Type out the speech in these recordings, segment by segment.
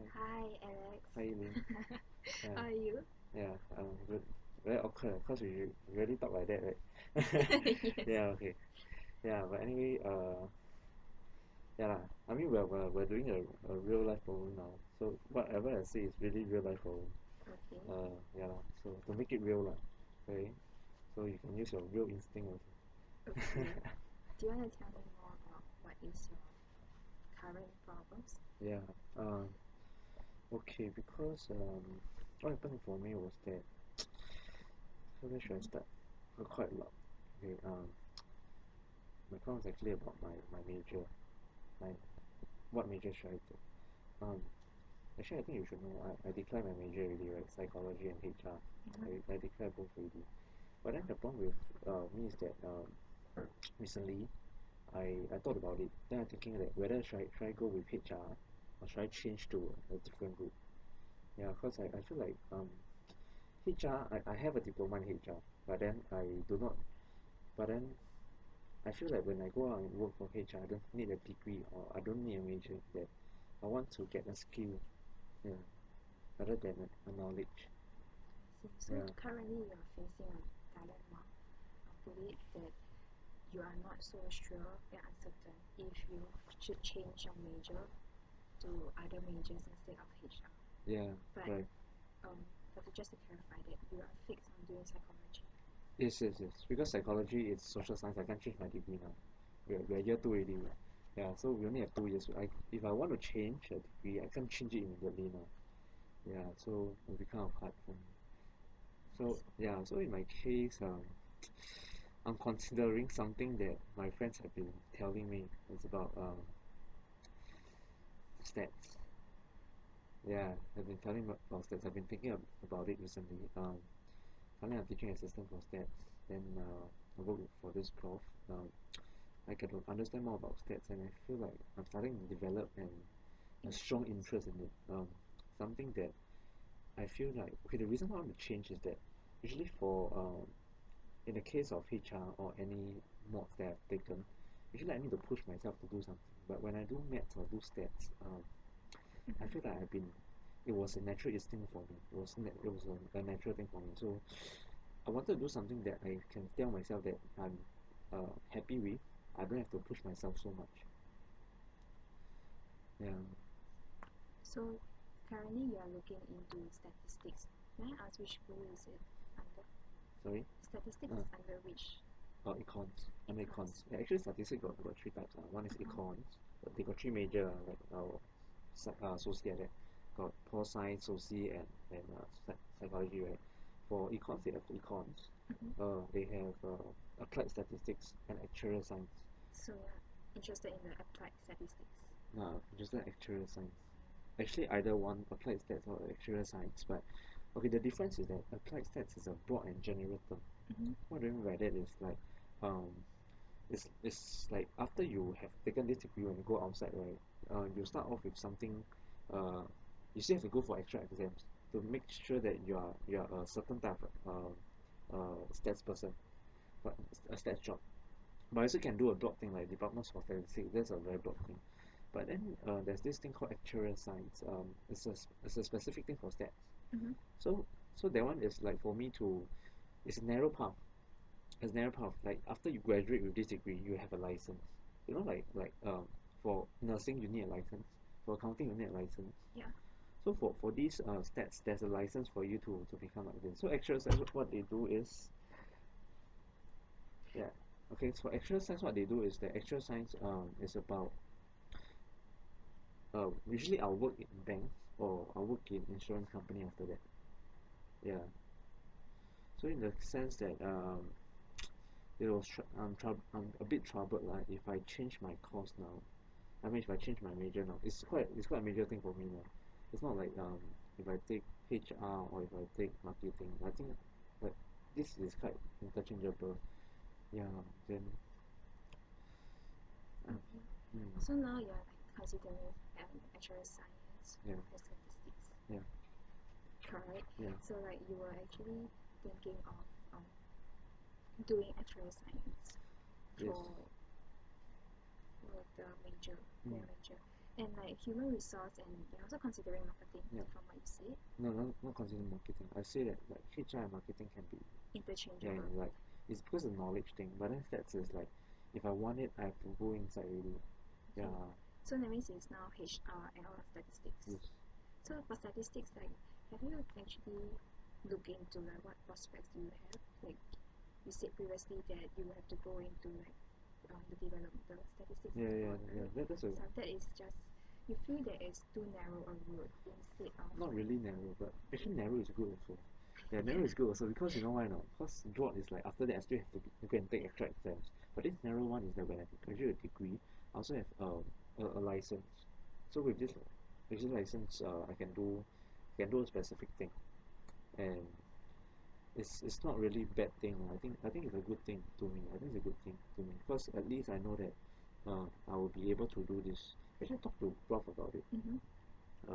Hi, Alex. Hi, Eileen. How Yeah, are you? yeah, good. Very awkward because we really talk like that, right? Yes. Yeah, okay. Yeah, but anyway, yeah lah. I mean, we're doing a real life problem now. So whatever I say is really real life problem. Okay. Yeah lah. So to make it real lah, okay. So you can use your real instinct also. Okay. Do you want to tell me more about what is your current problems? Yeah. Okay. Because what happened for me was that so where should I start? Quite a lot. Okay. My problem is actually about my major. My what major should I take? Um, Actually, I think you should know. I declared my major already, right? Psychology and HR. I declared both already. But then the problem with me is that recently I thought about it. Then I'm thinking that whether should I go with HR or should I change to a different group? Yeah, because I feel like HR I have a diploma in HR, but then I do not. But then I feel like when I go out and work for HR, I don't need a degree or I don't need a major. That I want to get a skill. Yeah, rather than a knowledge. So Yeah, currently you are facing a dilemma. I believe that you are not so sure and uncertain if you should change your major to other majors instead of HR. yeah, But right. just to clarify that you are fixed on doing psychology. Yes, yes, yes. Because psychology is social science, I can't change my degree now. We're year two already. Yeah, so we only have 2 years. If I want to change a degree, I can't change it immediately now. Yeah, so it'll be kind of hard for me. So yeah, so in my case, I'm considering something that my friends have been telling me. It's about stats. Yeah, I've been telling about stats. I've been thinking about it recently. Currently I'm teaching assistant for stats. Then I work for this prof. I get to understand more about stats, and I feel like I'm starting to develop a strong interest in it. Something that I feel like okay. The reason why I want to change is that usually for in the case of HR or any mods that I've taken, usually I need to push myself to do something. But when I do maths or do stats, I feel like it was a natural instinct for me. It was a natural thing for me. So I wanted to do something that I can tell myself that I'm happy with. I don't have to push myself so much. Yeah. So currently you are looking into statistics. May I ask which school is it under? Sorry. Statistics Uh, is under which Econs. I'm econs. class? Yeah, actually, statistics got three types. One is econs. They got three major like soci like that. Got pol sci, soci, and psychology. Right. For econs, they have econs. They have applied statistics and actuarial science. So you're interested in the applied statistics. Just like actuarial science. Actually, either one applied stats or actuarial science. But okay, the difference is that applied stats is a broad and general term. What I mean by that is like um it's like after you have taken this degree when you go outside, right? You start off with something. Uh, you still have to go for extra exams to make sure that you are a certain type of stats person, but a stats job. But I also can do a broad thing like departments for statistics. That's a very broad thing. But then there's this thing called actuarial science. It's a specific thing for stats. Mm-hmm. So so that one is like for me to it's a narrow path. It's a narrow path. Like after you graduate with this degree, you have a license. You know, for nursing you need a license. For accounting you need a license. Yeah. So for these stats, there's a license for you to become like this. So actuarial science, what they do is yeah. Okay, so actuarial science, what they do is that actuarial science is about usually I'll work in banks or I'll work in insurance company after that. Yeah. So in the sense that I'm a bit troubled like if I change my course now. I mean if I change my major now, it's quite a major thing for me now. It's not like if I take HR or if I take marketing. I think like this is quite interchangeable. Yeah. Then uh, Okay. mm, So now you're like considering actual science yeah, for statistics, yeah, correct? yeah. So like you were actually thinking of doing actual science Yes. for the major, Mm, your major. And like human resource, and you're also considering marketing, Yeah. from what you said. No, not considering marketing. I say that like HR and marketing can be Interchangeable. like it's because of knowledge thing. But then stats is like if I want it, I have to go inside already. Yeah. So that means it's now HR and all statistics. Yes. So for statistics, like, have you actually looked into like what prospects do you have? Like you said previously that you have to go into like the developmental statistics. Yeah. That's a So that is just, you feel that it's too narrow a road instead of not really narrow, but actually narrow is good also. Yeah, narrow is good also because you know why not? Because broad is like after that I still have to go and take extra exams. But this narrow one is that when I graduate a degree, I also have a license. So with this license, I can do a specific thing, and it's not really bad thing. I think it's a good thing to me. I think it's a good thing to me because at least I know that I will be able to do this. Actually, I talked to Prof about it. Uh,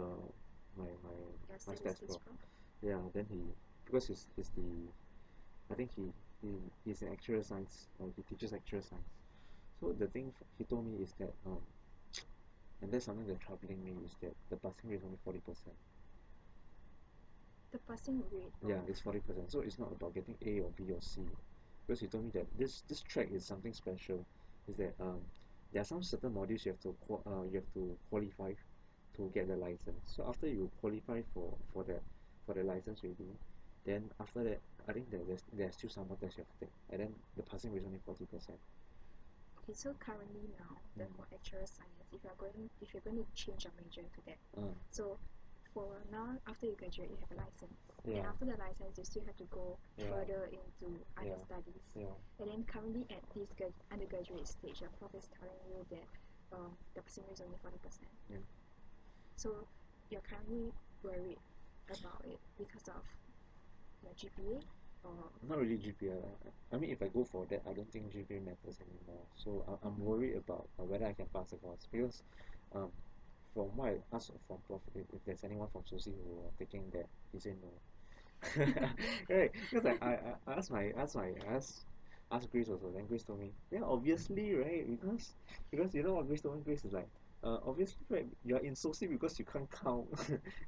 my my your my stats statistics prof. prof. Yeah, then he because he's the I think he's an actuarial science. He teaches actuarial science. So the thing he told me is that and that's something that's troubling me is that the passing rate is only 40%. The passing rate. Yeah, it's 40%. So it's not about getting A or B or C. Because he told me that this track is something special. Is that there are some certain modules you have to qualify to get the license. So after you qualify for the license already, then after that I think that there's still some more tests you have to take, and then the passing rate is only 40%. Okay, so currently now, the for actuarial science, if you're going to change your major into that, so for now, after you graduate, you have a license. Yeah. And after the license, you still have to go Yeah. further into other Yeah. studies. Yeah. And then currently at this undergraduate stage, your prof is telling you that the passing rate is only 40%. Yeah. So you're currently worried about it because of your GPA, or Not really GPA. I mean, if I go for that, I don't think GPA matters anymore. So I'm worried about whether I can pass the course because um, from what I asked from Prof, if there's anyone from SOSI who are taking that, he said no. Right? Because I asked Grace also. Then Grace told me, yeah, obviously, right? Because you know what Grace told me. Grace is like, obviously, right? You're in SOSI because you can't count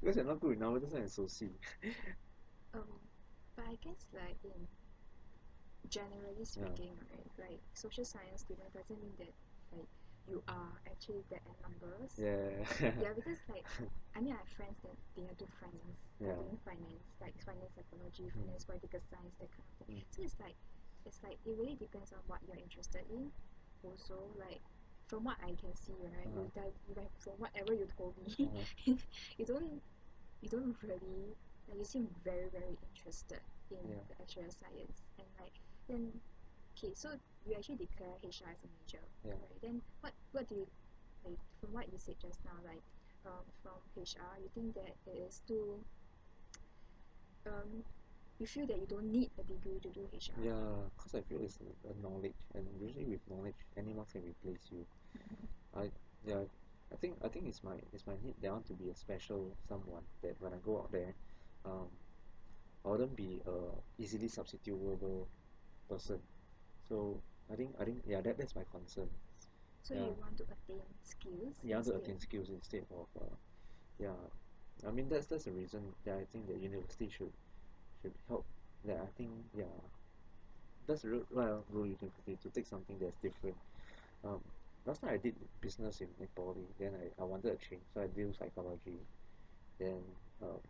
because you're not good enough. That's why in SOSI. but I guess like in generally speaking, right, like social science student doesn't mean that like you are actually that in numbers. Yeah. Because like I mean I have friends that they are do finance, Yeah. doing finance, like finance psychology, finance political science, that kind of thing. So it's like it really depends on what you're interested in. Also, like from what I can see, right, from whatever you told me, you don't really like, you seem very very interested in the actual science, and like then okay, so you actually declare HR as a major, right? Then what do you like from what you said just now, like from HR, you think that it is too you feel that you don't need a degree to do HR. Yeah, because I feel it's a knowledge, and usually with knowledge, anyone can replace you. I yeah, I think it's my need that I want to be a special someone that when I go out there, um, I wouldn't be a easily substitutable person. So I think yeah that's my concern. So Yeah, you want to attain skills you want to instead. attain skills instead of yeah. I mean that's the reason that I think that university should help. That I think yeah that's the route why I want to go university to take something that's different. Um, last time I did business in poly, then I wanted to change, so I did psychology. Then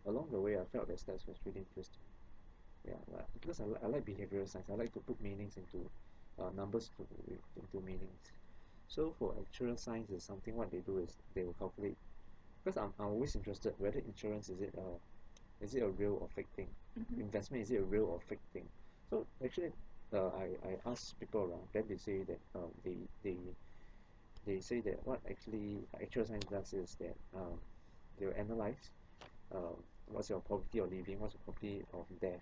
along the way, I felt that stats was really interesting. Yeah, because I like behavioral science. I like to put meanings into numbers into meanings. So for actuarial science is something what they do is they will calculate. Because I'm always interested whether insurance is it a real or fake thing? Investment is it a real or fake thing? So actually, I ask people around, then they say that they say that what actually actual science does is that they will analyze uh, what's your probability of living, what's your probability of death.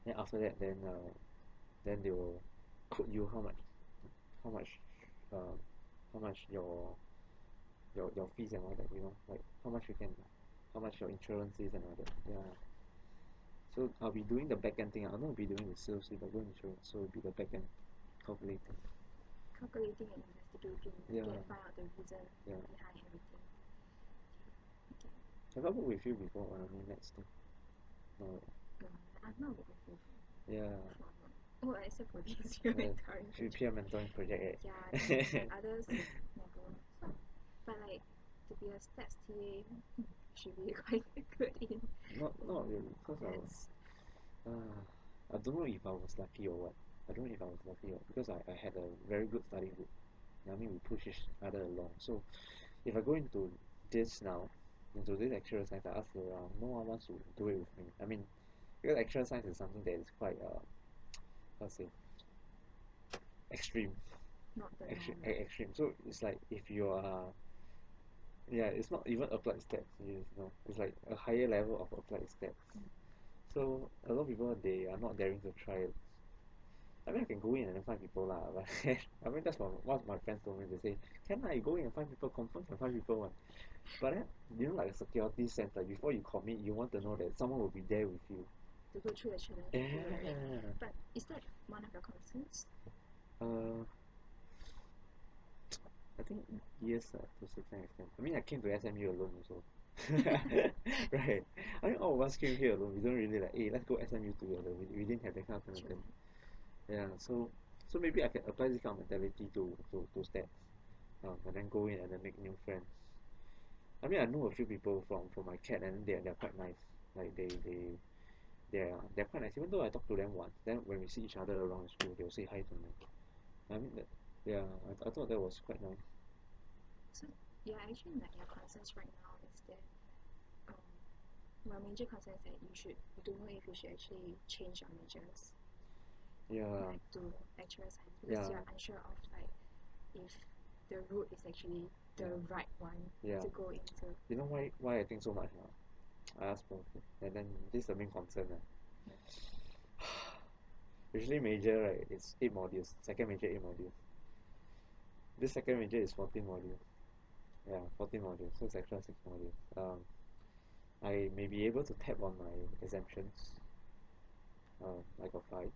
Then after that, then they will quote you how much uh, how much your fees and all that, you know, like how much your insurance is and all that. Yeah. So I'll be doing the back end thing. I'll not be doing the sales if I go insurance, so it'll be the back end calculating. Calculating and to do to find out the reason behind everything. Okay. Have I worked with you before on any maths thing? No. I've not worked with you Yeah. before. Oh, except for this peer mentoring project. Peer mentoring project, right? Yeah, and others never. So, but like to be a stats TA, should be quite good in. Not really, because I don't know if I was lucky or what. I don't know if I was lucky or because I had a very good study group. I mean, we push each other along. So if I go into this now, into this actual science, I ask around, no one wants to do it with me. I mean, because actual science is something that is quite, how to say, extreme. Not the Extreme. So it's like if you are, yeah, it's not even applied stats, you know, it's like a higher level of applied stats. So a lot of people they are not daring to try it. I mean, I can go in and then find people lah, but I mean that's what my friends told me. They say, can I go in and find people, confirm can find people one. But then, you know, like a security sense, like before you commit, you want to know that someone will be there with you. To go through the challenge. Yeah. But is that one of your concerns? I think yes, to a certain extent. I mean, I came to SMU alone also. Right. I mean, all of us came here alone. We don't really like, hey, let's go SMU together. We didn't have that kind of mentality. Yeah, so maybe I can apply this kind of mentality to stats. And then go in and then make new friends. I mean, I know a few people from my CAT and they're quite nice. Like they're quite nice. Even though I talk to them once, then when we see each other around the school, they'll say hi to me. I mean, yeah, I thought that was quite nice. So yeah, actually, like your concerns right now is that my major concern is that you don't know if you should actually change your majors. Yeah. Like to actuarial science because you're unsure of like if the route is actually the right one to go into. You know why I think so much now? I asked both, and then this is the main concern. Usually major, right, it's 8 modules. Second major 8 modules. This second major is 14 modules. Yeah, 14 modules. So it's extra 6 modules. I may be able to tap on my exemptions. I got 5.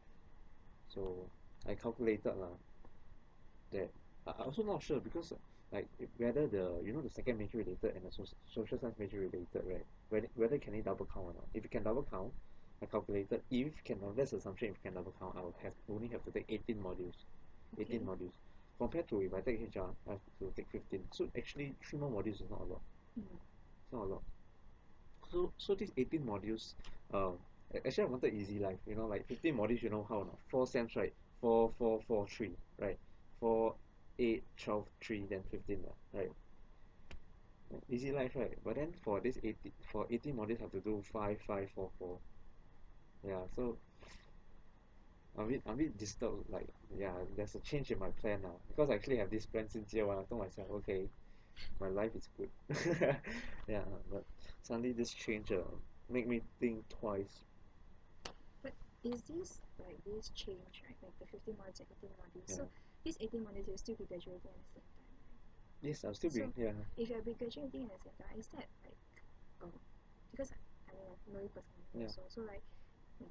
So I calculated lah that I also not sure because like whether the second major related and the social science major related, right? Whether can it double count or not? If it can double count, I calculated if cannot, that's assumption if can double count, I will only have to take 18 modules. 18 modules. Compared to if I take HR, I have to take 15. So actually 3 more modules is not a lot. It's not a lot. So these 18 modules, actually I wanted easy life, like 15 modules, you know how or not? 4 sems, right? 4, 4, 4, 3, right? 4, 8, 12, 3, then 15, right? Easy life, right? But then for 18 modules, I have to do 5, 5, 4, 4. Yeah, so I'm a bit disturbed, like, yeah, there's a change in my plan now. Because I actually have this plan since year one. I told myself, okay, my life is good. Yeah, but suddenly this change make me think twice. But is this like this change, right? Like the 15 modules and 18 modules. So these 18 modules you'll still be graduating at the same time, right? Yes, I'll still be, yeah. If you'll be graduating at the same time, is that like because I mean I know you personally also, so like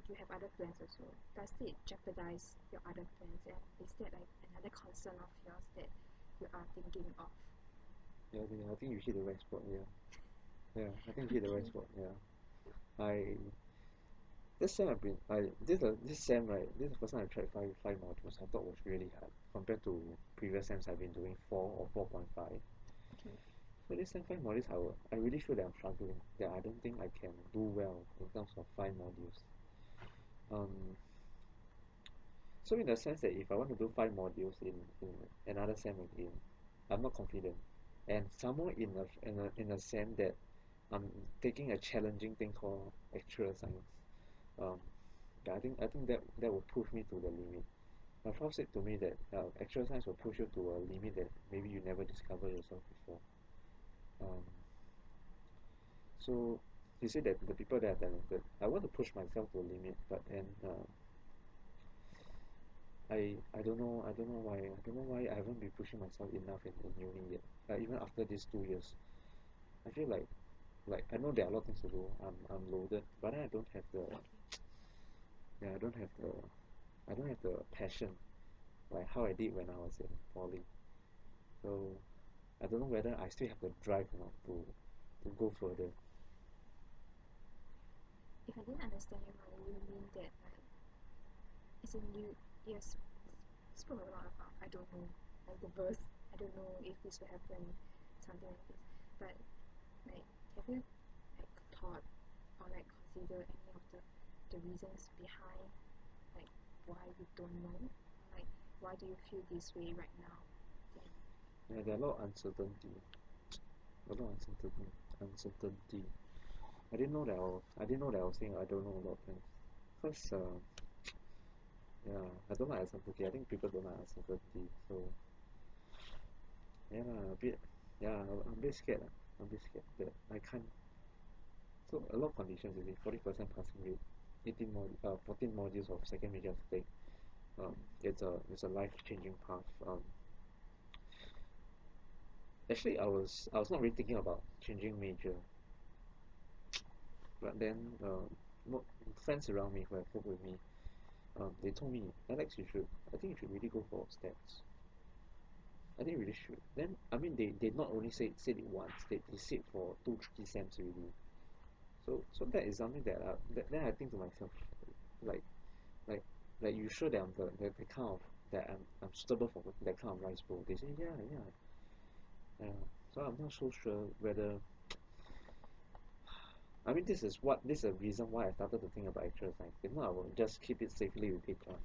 you have other plans also. Does it jeopardize your other plans? And is that like another concern of yours that you are thinking of? Yeah, I think you hit the right spot, yeah. Yeah, I think you hit the right spot, yeah. This sem I've been, this sem, right, this is the first time I tried five modules. I thought was really hard compared to previous sems I've been doing 4 or 4.5. Okay. So this sem 5 modules, I really feel that I'm struggling, that I don't think I can do well in terms of 5 modules. So in the sense that if I want to do 5 modules in another sem again, I'm not confident. And somewhere in a sem that I'm taking a challenging thing called actuarial science. Um, yeah, I think that will push me to the limit. My prof said to me that actuarial science will push you to a limit that maybe you never discovered yourself before. Um, so he said that the people that are talented, I want to push myself to a limit, but then I don't know why I haven't been pushing myself enough in uni yet. Even after these 2 years, I feel like I know there are a lot of things to do. I'm loaded, but I don't have the yeah I don't have the passion like how I did when I was in poly. So I don't know whether I still have the drive or not to go further. If I didn't understand you wrong, you mean that like, as in you, yes, spoke a lot about I don't know, like the verse. I don't know if this will happen, something like this. But like, have you like thought or like consider any of the reasons behind like why you don't know? Like, why do you feel this way right now? Yeah, there are a lot of uncertainty. A lot of uncertainty. I didn't know that I was saying I don't know a lot of things. Because yeah, I don't like uncertainty. I think people don't like uncertainty. So yeah, a bit yeah, I'm a bit scared. I'm a bit scared that I can't. So a lot of conditions, you see, 40% passing rate, 14 modules of second major to take. It's a life-changing path. Actually, I was not really thinking about changing major, but then friends around me who have worked with me, they told me, Alex, I think you should really go for stats. I think you really should. Then I mean, they not only said it once, they said for 2 3 sems already. So that is something that then I think to myself, like like like you sure that I'm the kind of that I'm suitable for that kind of rice bowl. They say yeah. So I'm not so sure whether I mean this is a reason why I started to think about actual science. If not, I will just keep it safely with HR.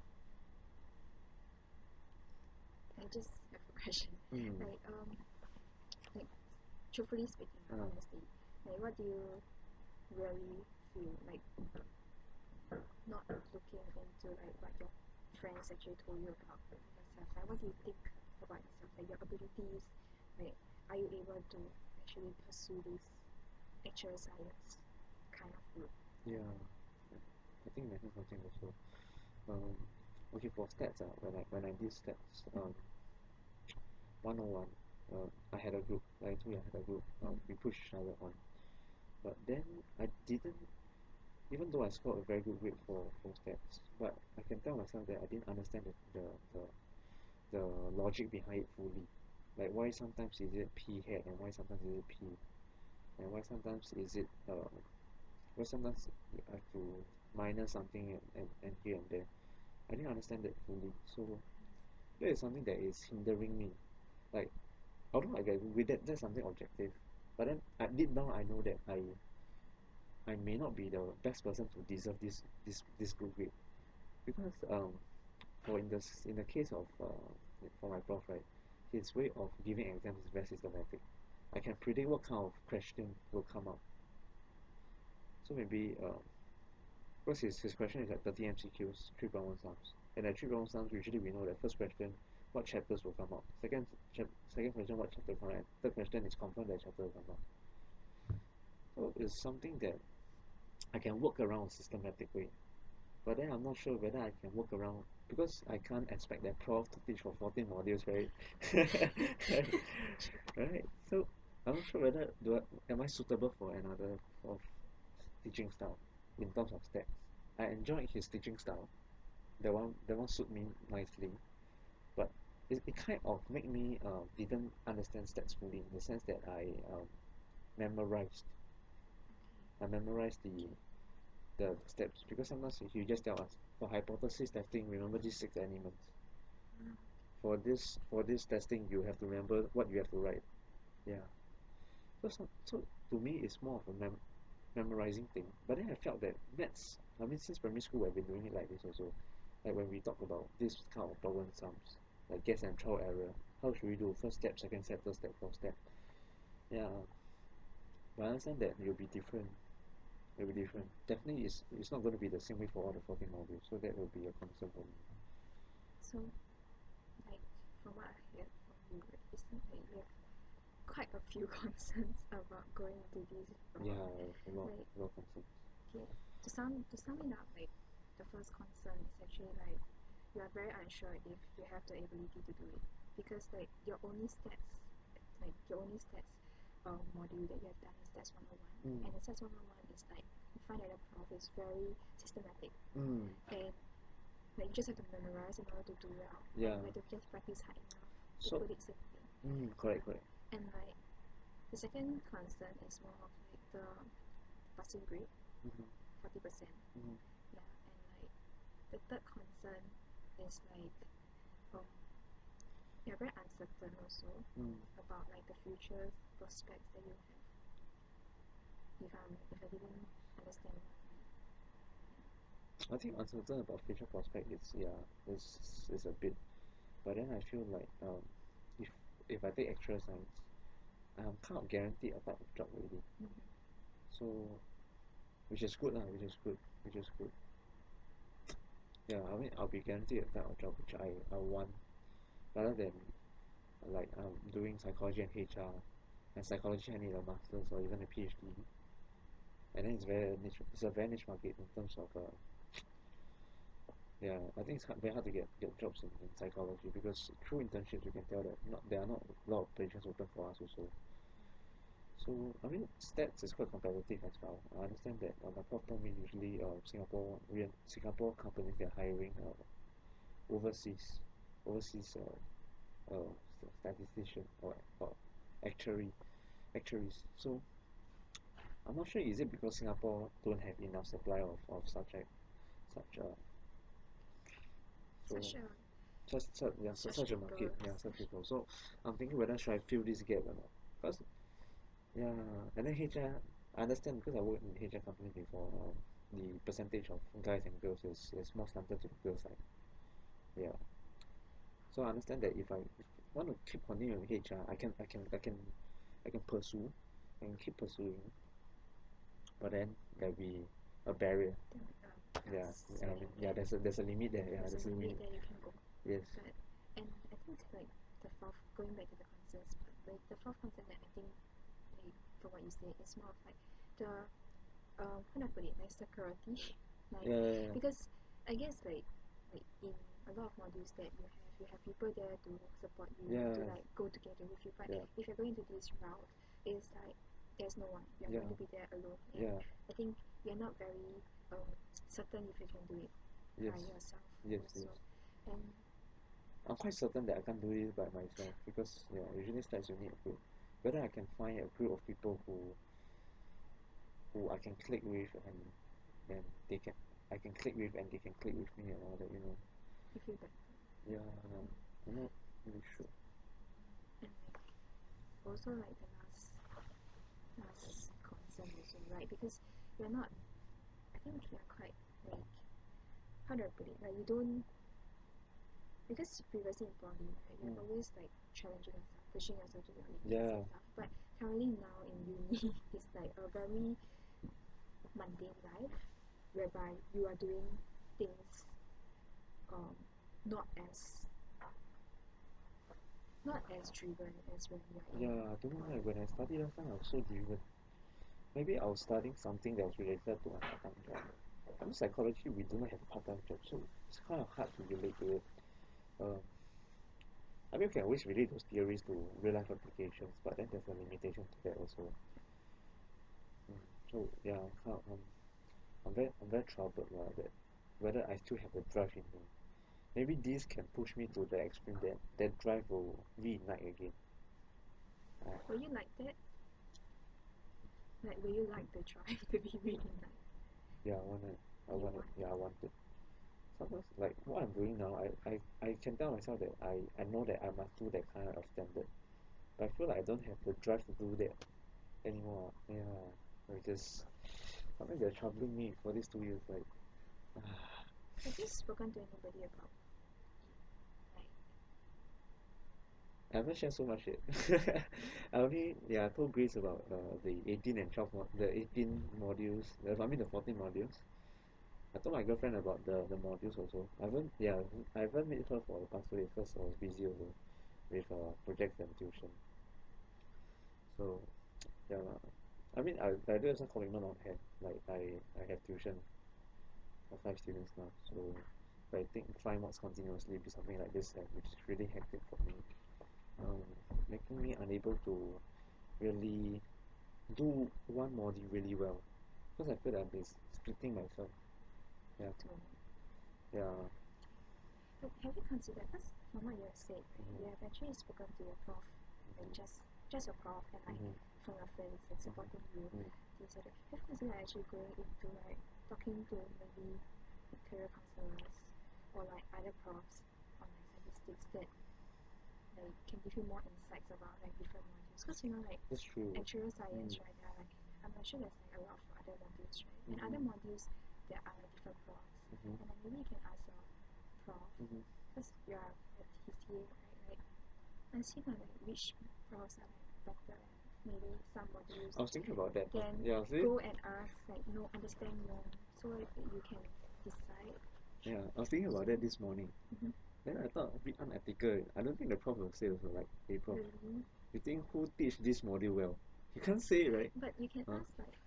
I just have a question. Mm. Like truthfully speaking, honestly, like what do you really feel like not looking into like what your friends actually told you about yourself? Like what do you think about yourself? Like your abilities, like are you able to actually pursue this actual science kind of route? Yeah, I think that's something also. Um, okay, for stats, when I did stats, 101, I had a group. Like I told you, I had a group. We pushed each other on. But then I didn't, even though I scored a very good grade for stats, but I can tell myself that I didn't understand the logic behind it fully. Like why sometimes is it P hat and why sometimes is it P, and why sometimes you have to minus something and here and there. I didn't understand that fully. So that is something that is hindering me. Like although I get with that's something objective. But then deep down I know that I may not be the best person to deserve this good grade. Because for in the case of for my prof, right, his way of giving exams is very systematic. I can predict what kind of question will come up. So maybe because his question is like 30 MCQs, 3.1 sums. And at 3.1 sums, usually we know that first question, what chapters will come out. Second question, what chapter will come out. Third question is confirmed that chapter will come out. So it's something that I can work around a systematic way. But then I'm not sure whether I can work around because I can't expect that prof to teach for 14 modules, right? Right? So I'm not sure whether am I suitable for another prof teaching style in terms of stats. I enjoyed his teaching style. That one suit me nicely, but it kind of made me didn't understand stats fully in the sense that memorized I memorized the steps because sometimes if you just tell us for hypothesis testing, remember these 6 elements. For this testing, you have to remember what you have to write. Yeah. So to me, it's more of a memorizing thing. But then I felt that maths. I mean, since primary school, I've been doing it like this also. Like when we talk about this kind of problem sums, like guess and trial error. How should we do first step, second step, third step, fourth step? Yeah. But I understand that you'll be different. It'll be different. Definitely, it's not going to be the same way for all the 14 modules. So that will be a concern for me. So like from what I heard from you, right, it seems like you have quite a few concerns about going to this route. Yeah, Like a lot of concerns. okay, to sum it up, like the first concern is actually like you are very unsure if you have the ability to do it because your only stats module that you have done is stats 101 and the stats 101 is like you find that the prof is very systematic and like you just have to memorize in order to do well Yeah. and like to just practice hard enough to So put it simply. Correct, correct. And like the second concern is more of like the passing grade, Mm-hmm. 40%. Mm-hmm. Yeah, and like the third concern is like um you're very uncertain also about like the future prospects that you have. If I didn't understand what I mean. I think uncertain about future prospect is a bit, but then I feel like if if I take actual science, I'm kind of guaranteed a type of job already. Mm-hmm. So which is good lah, which is good. Yeah, I mean I'll be guaranteed a type of job which I want rather than like doing psychology and HR, and psychology I need a master's or even a PhD, and then it's a very niche market in terms of yeah, I think it's very hard to get jobs in psychology because through internships you can tell that there are not a lot of positions open for us also. So I mean stats is quite competitive as well. I understand that my prof told me usually Singapore companies they're hiring overseas overseas statistician or actuary actuaries. So I'm not sure is it because Singapore don't have enough supply of such so Such a such a market, such people. So I'm thinking whether should I fill this gap or not. Because yeah, and then HR, I understand because I worked in HR company before. The percentage of guys and girls is more slanted to the girls side. Yeah, so I understand that if I want to keep continuing in HR, I can pursue and keep pursuing, but then there'll be a barrier. Yeah, I mean, yeah, there's a limit there. Yeah, there's there's a a limit. limit that you can go. Yes. But and I think like the fourth going back to the concerns, but like the fourth concern that I think like from what you say is more of like the how do I put it, like security. Like Yeah. because I guess like in a lot of modules that you have people there to support you, to Yeah. like go together with you. But Yeah. if you're going to this route, it's like there's no one. You're Yeah. going to be there alone. And Yeah. I think you're not very certain if you can do it Yes. by yourself Yes. also. Yes. And I'm quite certain that I can't do it by myself because yeah, usually stats you need a group. Whether I can find a group of people who I can click with and they can I can click with and they can click with me and all that, you know. you feel better. Yeah, I'm not really sure. And like also like the last concern also, right? Because you're not I think you're quite like how do I put it? Like you don't because previously in poly, right, you're always like challenging yourself, pushing yourself to your limits Yeah. and stuff. But currently now in uni, it's like a very mundane life whereby you are doing things um not as not as driven as when you're in Yeah, I don't know why when I studied last time I was so driven. Maybe I was studying something that was related to my part-time job. I mean psychology we do not have part-time job, so it's kind of hard to relate to it. Um, I mean, you can always relate those theories to real life applications, but then there's a limitation to that also. So yeah, I'm very troubled that whether I still have the drive in me. Maybe this can push me to the extreme that that drive will reignite again. Were you like that? Like were you like the drive to be really nice? Yeah, You want I want it. Sometimes like what I'm doing now, I can tell myself that I know that I must do that kind of standard, but I feel like I don't have the drive to do that anymore. Yeah, because sometimes they're troubling me for these 2 years. Like, have you spoken to anybody about like I haven't shared so much yet. I only I told Grace about the 18 and 12 the 18 modules. I mean the 14 modules. I told my girlfriend about the modules also. I haven't met her for the past 2 days because I was busy also with projects and tuition. So yeah, lah. I mean I do have some commitment on hand. Like I have tuition for 5 students now. So if I think 5 months continuously be something like this, which is really hectic for me, um, making me unable to really do one module really well because I feel that I've been splitting myself. Yeah, to yeah, but have you considered because from what you have said, right, you have actually spoken to your prof like just your prof and like Mhm. from your friends like supporting you, Mm. things like that. Have you considered actually going into like talking to maybe like career counselors or like other profs on like statistics that like can give you more insights about like different modules? Because you know like That's true. actuarial science, Mm. right? There are like I'm not sure there's like a lot of other modules, right? And other Mhm. modules there are like different profs, Mhm. and then maybe you can ask your prof Mhm. because you are at TCA, right? Like and see like which profs are like better at maybe some modules. I was thinking about that. Then Yeah, see? go and ask like know understand more so like, you can decide. Yeah, I was thinking about that this morning. Mhm. Then I thought a bit unethical. I don't think the prof will say also like, hey prof, Really, you think who teach this module well? You can't say, right? but you can Huh? ask like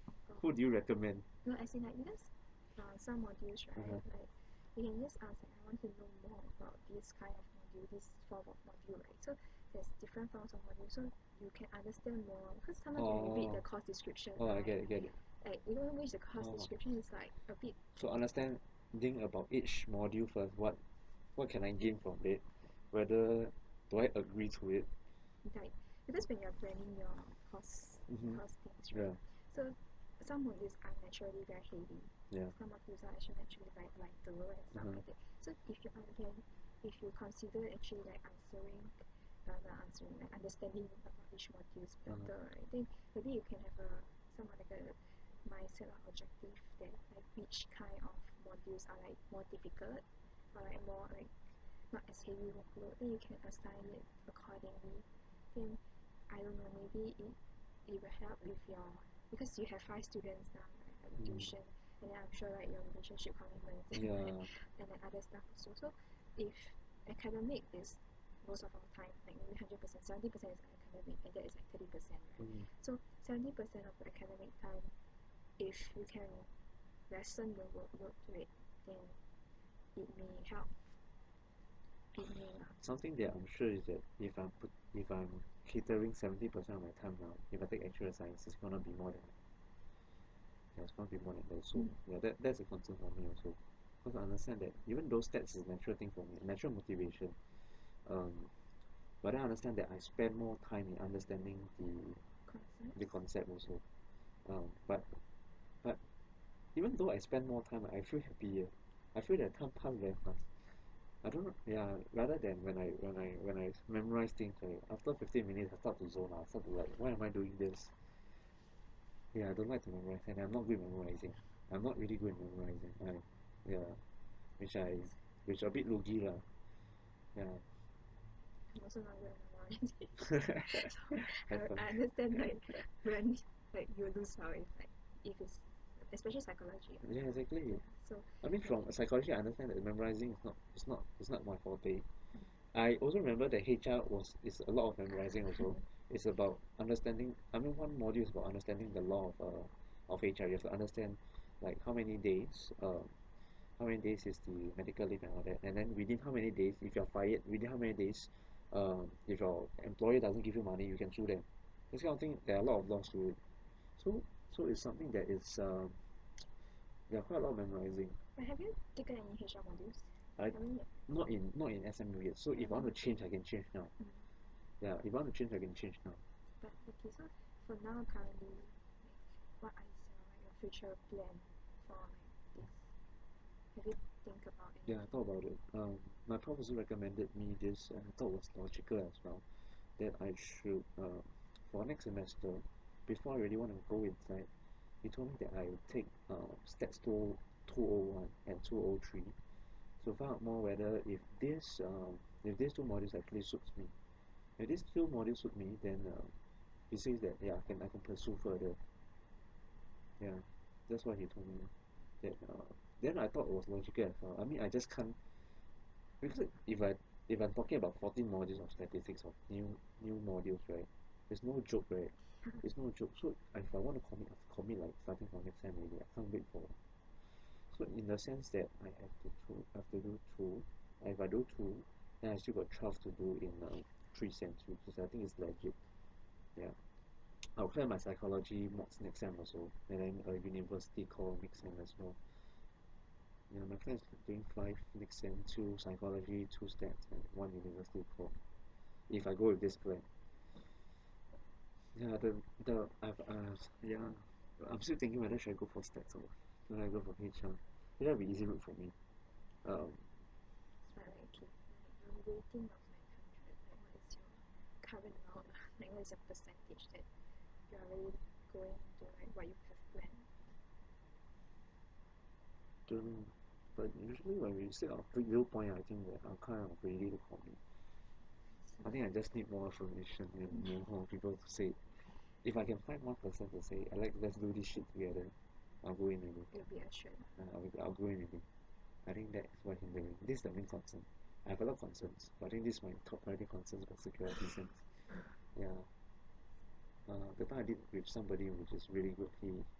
Who do you recommend? no, as in like because some modules, right? Uh-huh. Like you can just ask like I want to know more about this kind of module, this form of module, right? So there's different forms of module, so you can understand more. Because sometimes when you read the Oh, course description, oh, I right? get it. Like you don't read the course Oh, description is like a bit so understanding about each module first. What can I gain from it? Whether do I agree to it? like because when you're planning your Mm-hmm. course things, Yeah, right? So some modules are naturally very heavy. yeah. Some modules are actually naturally very lighter and stuff Uh-huh. like that. So if you consider actually like not answering, like understanding about each modules Uh-huh. better, right? Then maybe you can have a somewhat like a mindset or objective that like which kind of modules are like more difficult or like more like not as heavy workload, then you can assign it accordingly. Then I don't know, maybe it will help with your because you have 5 students now, right? Like Mm. tuition, and then I'm sure like your relationship commitments Yeah. and then other stuff also. So if academic is most of our time, like maybe 100%, 70% is academic, and that is like 30%, right? Mm. So 70% of the academic time, if you can lessen the workload to it, then it may help. It may not. Something that I'm sure is that if I'm catering 70% of my time now, if I take actual science, it's gonna be more than yeah, it's gonna be more than that. So yeah, that's a concern for me also. Because I understand that even though stats is a natural thing for me, natural motivation, um, but I understand that I spend more time in understanding the Concepts. concept also. But even though I spend more time, I feel happier. I feel that time pass very fast. I don't know. Yeah, rather than when I memorize things, like after 15 minutes, I start to zone out. I start to like, why am I doing this? Yeah, I don't like to memorize, and I'm not good at memorizing. I'm not really good at memorizing. Yeah, which I, which a bit logy lah. Yeah. I'm also not good at memorizing. So Have fun. I understand like when like you lose out if it's especially psychology. Yeah, exactly. Yeah. So I mean, like from psychology, I understand that memorizing is not my forte. mm, I also remember that HR is a lot of memorizing also. It's about understanding. I mean, one module is about understanding the law of HR. You have to understand like how many days is the medical leave and all that, and then within how many days, if you're fired, within how many days, if your employer doesn't give you money, you can sue them. This kind of thing, there are a lot of laws to it. So it's something that is there are quite a lot of memorizing. but have you taken any HR modules? I Haven't yet. not in SMU yet. So if I want to change, I can change now. Mm. Yeah, if I want to change, I can change now. But okay, so for now currently like what is your future plan for like this? Have you think about Yeah, I thought anything? about it. My prof also recommended me this, and I thought it was logical as well, that I should, for next semester, before I really want to go inside, he told me that I take Stats 201 and 203 to find out more whether if these two modules actually suits me. If these two modules suit me, then he says that yeah, I can pursue further. Yeah, that's what he told me. That then I thought it was logical as well. I mean, I just can't. Because if I'm talking about 14 modules of statistics of new modules, right? There's no joke, right? There's no joke. So if I want to commit like starting from next time already, I can't wait for. So in the sense that I have to do two. And if I do two, then I still got 12 to do in 3 sem two, which I think is legit. Yeah. I'll clear my psychology mods next sem also, and then a university core next sem as well. Yeah, my friend is doing 5 next sem, 2 psychology, 2 stats, and 1 university core. If I go with this plan. Yeah, the yeah, I'm still thinking whether should I go for stats or should I go for HR. That'll be easy route for me. Um, It's right, like, okay, like your rating of like 100, like what is your current amount, like what is your percentage that you are really going into like what you have planned? don't know, but usually when we set our viewpoint, I think that I'm kind of ready to commit. I think I just need more affirmation and more people to say. If I can find one person to say, I like let's do this shit together, I'll go in again. It'll be assured. I'll go in again. I think that's what hindering. This is the main concern. I have a lot of concerns, but I think this is my top priority concerns about security sense. Yeah. The time I did with somebody which is really good,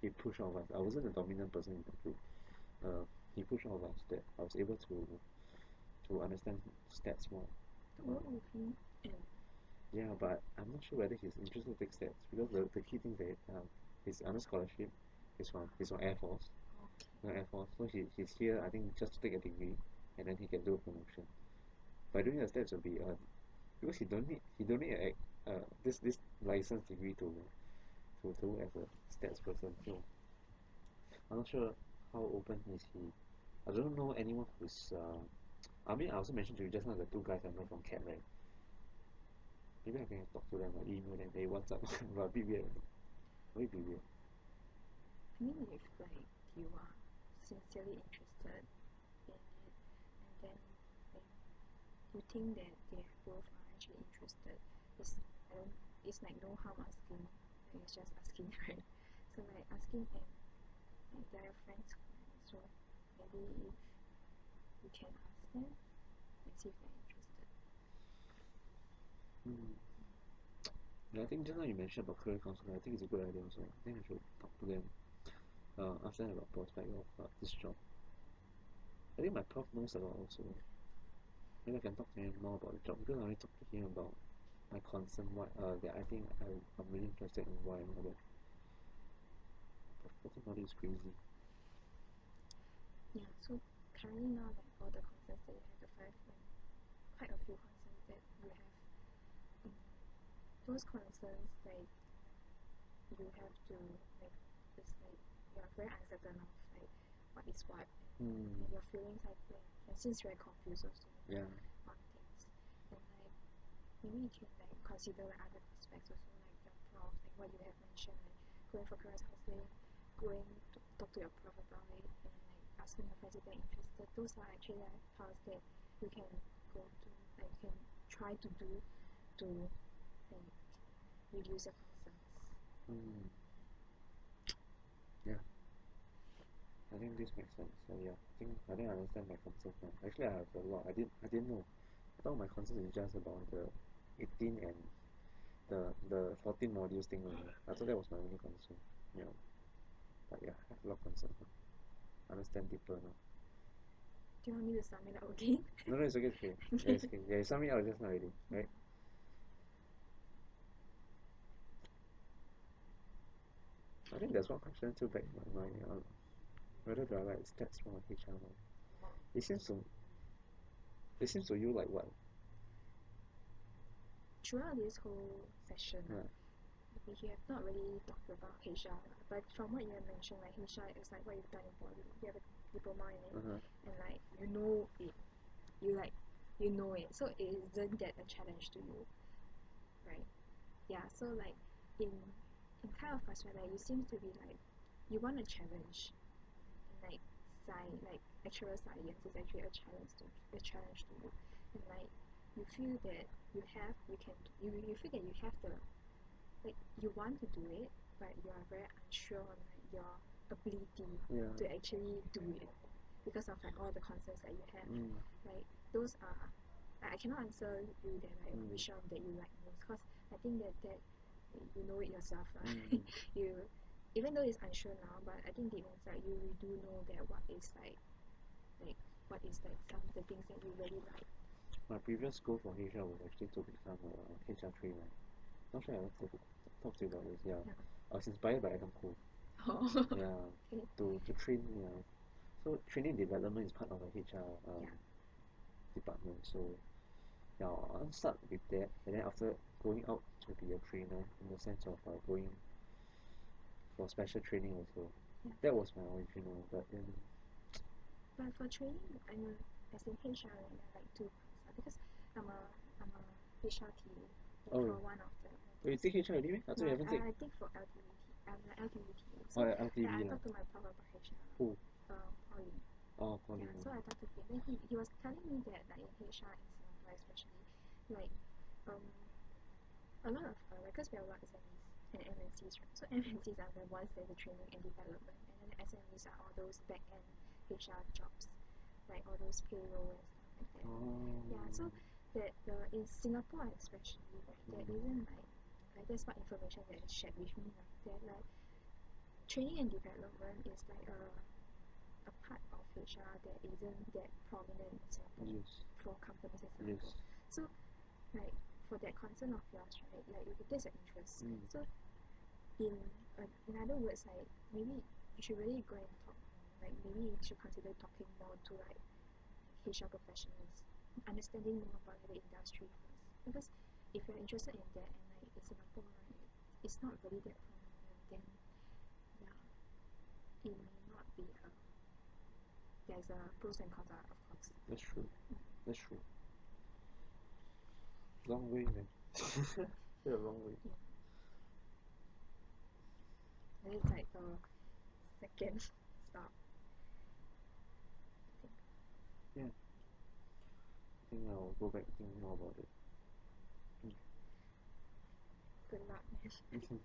he pushed all of us. I wasn't the dominant person in the group. He pushed all of us that I was able to understand stats more. To work with him and Yeah, but I'm not sure whether he's interested to take stats because the key thing is that he's under scholarship. He's from Air Force. Air Force. So he's here I think just to take a degree and then he can do a promotion. By doing the stats will be because he don't need this license degree to work as a stats person. So I'm not sure how open is he. I don't know anyone who's I mean I also mentioned to you just now the two guys I know from CAT, right? Maybe I can talk to them or email them, hey what's up? But a bit weird. A bit weird. I mean if like you are sincerely interested in it and then like you think that they both are actually interested, it's I don't it's like no harm asking. Like, it's just asking, right? So like asking and like they are your friends, so maybe if you can ask them and see if they're interested. Hmm. Yeah, I think just now you mentioned about career counselor. I think it's a good idea also. I think I should talk to them. Ask them about prospect of this job. I think my prof knows a lot also. Maybe I can talk to him more about the job because I only talked to him about my concern. What that I think I'm really interested in why and all that. But I think all this is crazy. Yeah, so currently now like all the concerns that you have, the five like quite a few concerns that you have, those concerns like you have to like it's like you are very uncertain of like what is what and your feelings I think and since you're confused also Yeah. on things and like maybe you can like consider like other aspects also like your prof like what you have mentioned like going for career counseling, going to talk to your prof about it and like asking your friends if they're interested. Those are actually like paths that you can go to like you can try to do to like reduce your concerns. Mm. Yeah. I think this makes sense. So yeah, I think I understand my concerns now. Actually, I have a lot. I didn't know. I thought my concern is just about the 18 and the 14 modules thing only. I thought that was my only concern. Yeah. But yeah, I have a lot of concerns now. I understand deeper now. Do you want me to sum it up again? No, no, it's okay, it's okay. Yeah, it's okay. Yeah, you sum it up just now already, right? I think there's one question still back in my mind. Whether do I like stats from HR now? It seems to it seems to you like what? Throughout this whole session, Yeah. we have not really talked about HR, but from what you have mentioned, like HR is like what you've done in poly. You have a diploma in it, Uh-huh. and like you know it, you like you know it, so it isn't that a challenge to you, right? Yeah, so like in kind of first like you seem to be like you want a challenge, and like like actual science is actually a challenge to you, and like you feel that you can you feel that you have the like you want to do it, but you are very unsure on like your ability Yeah. to actually do it because of like all the concerns that you have. Mm. Like those are like, I cannot answer you that like which one that you like most because I think that you know it yourself. You even though it's unsure now, but I think deep inside you do know that like what is like some of the things that you really like. My previous goal for HR was actually to become a HR trainer. Not sure I want to talk to you about this. Yeah. Yeah. I was inspired by Adam Khoo. Oh. Yeah. Okay. To train. Yeah. So training development is part of the HR Yeah. department. So yeah, I'll start with that, and then after going out to be a trainer in the sense of going for special training also. Yeah. That was my original, but then But for training, I mean, as in HR, right, there are like two parts. Because I'm a HR TA Oh, for one of the. you take HR already, meh? I thought you haven't taken. I think for LTVT. I'm an LTVT. Oh, So yeah, I LTV lah. talked to my prof about HR. Who? Pauline. Oh, Colin. Yeah, so I talked to him. Then he was telling me that like in HR in Singapore especially, like a lot of because we have a lot of SMEs and MNCs, right? So MNCs are the ones that are training and development, and then the SMEs are all those back end HR jobs, like all those payroll and stuff like that. Oh. Yeah, so that in Singapore especially, right, there isn't like that's what information that is shared with me, like that like training and development is like a part of HR that isn't that prominent in Singapore for companies in Singapore. So like for that concern of yours, right, like if there's an interest, so in other words, like maybe you should really go and talk more. Like maybe you should consider talking more to like HR professionals, understanding more about the industry first. Because if you're interested in that and like in Singapore, right, it's not really that prominent, then yeah, it may not be there's a pros and cons, of course. That's true. That's true. Long way, man. Still a long way. Yeah. And it's like the second stop. Yeah. I think I'll go back thinking more about it. Good luck, man.